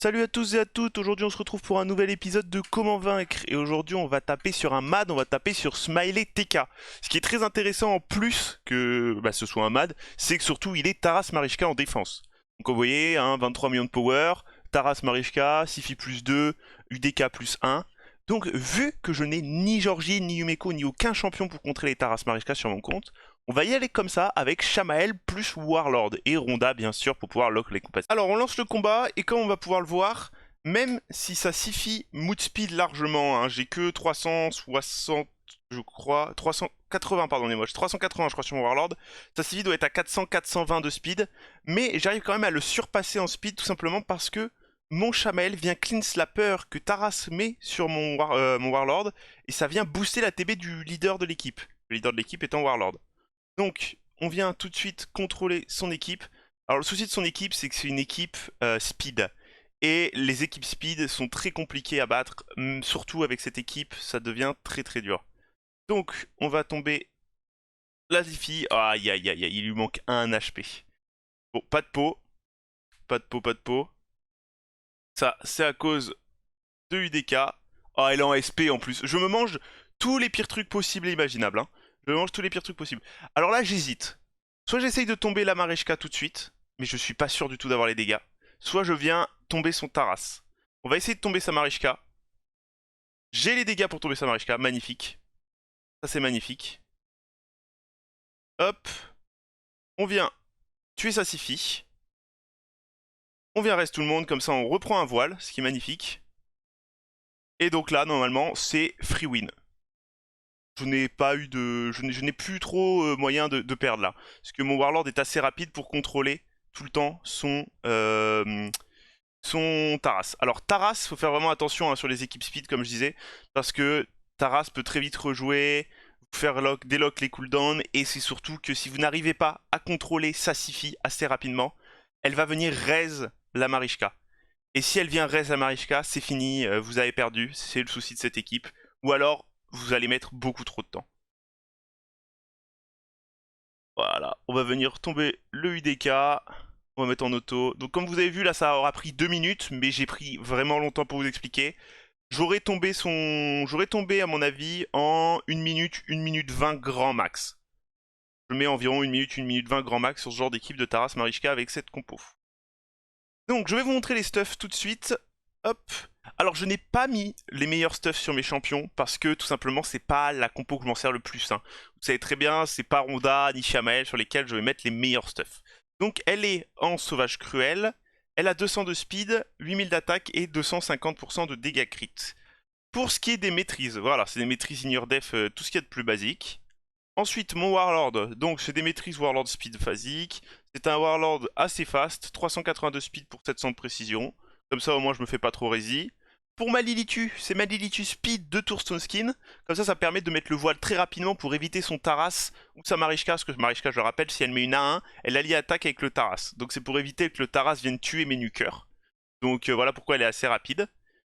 Salut à tous et à toutes, aujourd'hui on se retrouve pour un nouvel épisode de Comment Vaincre et aujourd'hui on va taper sur un MAD, on va taper sur Smiley TK. Ce qui est très intéressant en plus que ce soit un MAD, c'est que surtout il est Taras Mariška en défense. Donc vous voyez, 23 millions de power, Taras Mariška, Sifi plus 2, UDK plus 1. Donc vu que je n'ai ni Georgie, ni Yumeko, ni aucun champion pour contrer les Taras Mariška sur mon compte, on va y aller comme ça avec Shamael plus Warlord et Ronda bien sûr pour pouvoir lock les compétences. Alors on lance le combat et comme on va pouvoir le voir, même si ça suffit mood speed largement, hein, j'ai que 360 je crois, 380 pardonnez-moi, j'ai 380 je crois sur mon Warlord, ça suffit doit être à 400-420 de speed, mais j'arrive quand même à le surpasser en speed tout simplement parce que mon Shamael vient cleanse la peur que Taras met sur mon Warlord et ça vient booster la TB du leader de l'équipe, le leader de l'équipe étant Warlord. Donc, on vient tout de suite contrôler son équipe. Alors, le souci de son équipe, c'est que c'est une équipe speed. Et les équipes speed sont très compliquées à battre. Surtout avec cette équipe, ça devient très très dur. Donc, on va tomber la Zifi. Aïe aïe aïe aïe, il lui manque un HP. Bon, pas de pot. Pas de pot, pas de pot. Ça, c'est à cause de UDK. Ah, elle est en SP en plus. Je me mange tous les pires trucs possibles et imaginables, hein. Je mange tous les pires trucs possibles. Alors là, j'hésite. Soit j'essaye de tomber la Mariška tout de suite, mais je suis pas sûr du tout d'avoir les dégâts. Soit je viens tomber son Taras. On va essayer de tomber sa Mariška. J'ai les dégâts pour tomber sa Mariška, magnifique. Ça c'est magnifique. Hop. On vient tuer sa Sifi. On vient reste tout le monde, comme ça on reprend un voile, ce qui est magnifique. Et donc là, normalement, c'est free win. Je n'ai pas eu de... Je n'ai plus trop moyen de perdre là. Parce que mon Warlord est assez rapide pour contrôler tout le temps son Taras. Alors Taras, faut faire vraiment attention hein, sur les équipes speed comme je disais. Parce que Taras peut très vite rejouer, vous faire délock les cooldowns. Et c'est surtout que si vous n'arrivez pas à contrôler sa Sifi assez rapidement, elle va venir raise la Mariška. Et si elle vient raise la Mariška, c'est fini, vous avez perdu. C'est le souci de cette équipe. Ou alors vous allez mettre beaucoup trop de temps. Voilà, on va venir tomber le UDK, on va mettre en auto. Donc comme vous avez vu là ça aura pris 2 minutes, mais j'ai pris vraiment longtemps pour vous expliquer. J'aurais tombé à mon avis en 1 minute 20 grand max. Je mets environ 1 minute 20 grand max sur ce genre d'équipe de Taras Mariška avec cette compo. Donc je vais vous montrer les stuffs tout de suite. Hop. Alors je n'ai pas mis les meilleurs stuffs sur mes champions parce que tout simplement c'est pas la compo que je m'en sers le plus. Hein. Vous savez très bien, c'est pas Ronda ni Shamael sur lesquels je vais mettre les meilleurs stuffs. Donc elle est en sauvage cruel, elle a 200 de speed, 8000 d'attaque et 250% de dégâts crit. Pour ce qui est des maîtrises, voilà, c'est des maîtrises in your def, tout ce qu'il y a de plus basique. Ensuite, mon Warlord, donc c'est des maîtrises Warlord Speed phasique. C'est un Warlord assez fast, 382 speed pour 700 de précision. Comme ça, au moins, je me fais pas trop résy. Pour ma Lilitu, c'est ma Lilitu Speed de Tourstone Skin. Comme ça permet de mettre le voile très rapidement pour éviter son Taras ou sa Mariška. Parce que Mariška, je le rappelle, si elle met une A1, elle allie attaque avec le Taras. Donc c'est pour éviter que le Taras vienne tuer mes nukers. Donc voilà pourquoi elle est assez rapide.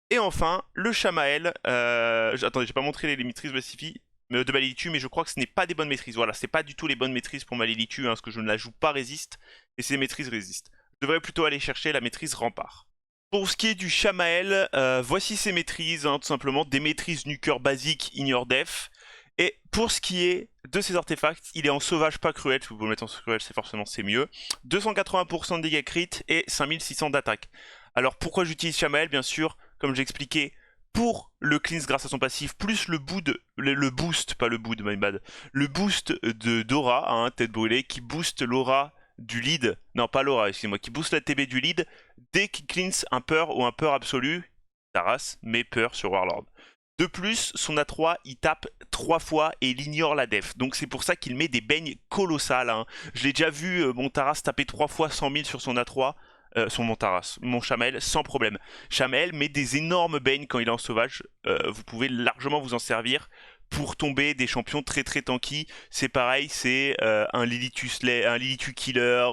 Et enfin, le Shamael. Attendez, j'ai pas montré les maîtrises de ma Lilitu, mais je crois que ce n'est pas des bonnes maîtrises. Voilà, c'est pas du tout les bonnes maîtrises pour ma Lilitu, hein, parce que je ne la joue pas résiste, et ces maîtrises résistent. Je devrais plutôt aller chercher la maîtrise rempart. Pour ce qui est du Shamael, voici ses maîtrises, hein, tout simplement, des maîtrises nuker basiques in your def. Et pour ce qui est de ses artefacts, il est en sauvage pas cruel, si vous le mettez en cruel, c'est mieux. 280% de dégâts crit et 5600 d'attaque. Alors pourquoi j'utilise Shamael? Bien sûr, comme j'ai expliqué, pour le cleanse grâce à son passif, plus le boost, pas le boot, my bad, le boost de d'aura, hein, tête brûlée, qui booste l'aura du lead, non pas l'aura, excusez-moi, qui booste la TB du lead dès qu'il cleanse un peur ou un peur absolu, Taras met peur sur Warlord. De plus, son A3, il tape 3 fois et il ignore la def. Donc c'est pour ça qu'il met des baignes colossales. Hein. Je l'ai déjà vu, mon Taras taper 3 fois 100 000 sur son A3. Sur mon Taras, mon Shamael, sans problème. Shamael met des énormes baignes quand il est en sauvage. Vous pouvez largement vous en servir pour tomber des champions très très tanky. C'est pareil, c'est un Lilitu Killer.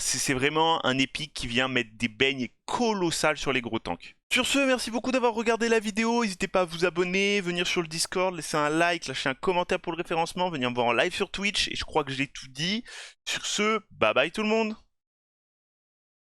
C'est vraiment un épique qui vient mettre des baignes colossales sur les gros tanks. Sur ce, merci beaucoup d'avoir regardé la vidéo. N'hésitez pas à vous abonner, venir sur le Discord, laisser un like, lâcher un commentaire pour le référencement, venir me voir en live sur Twitch. Et je crois que j'ai tout dit. Sur ce, bye bye tout le monde.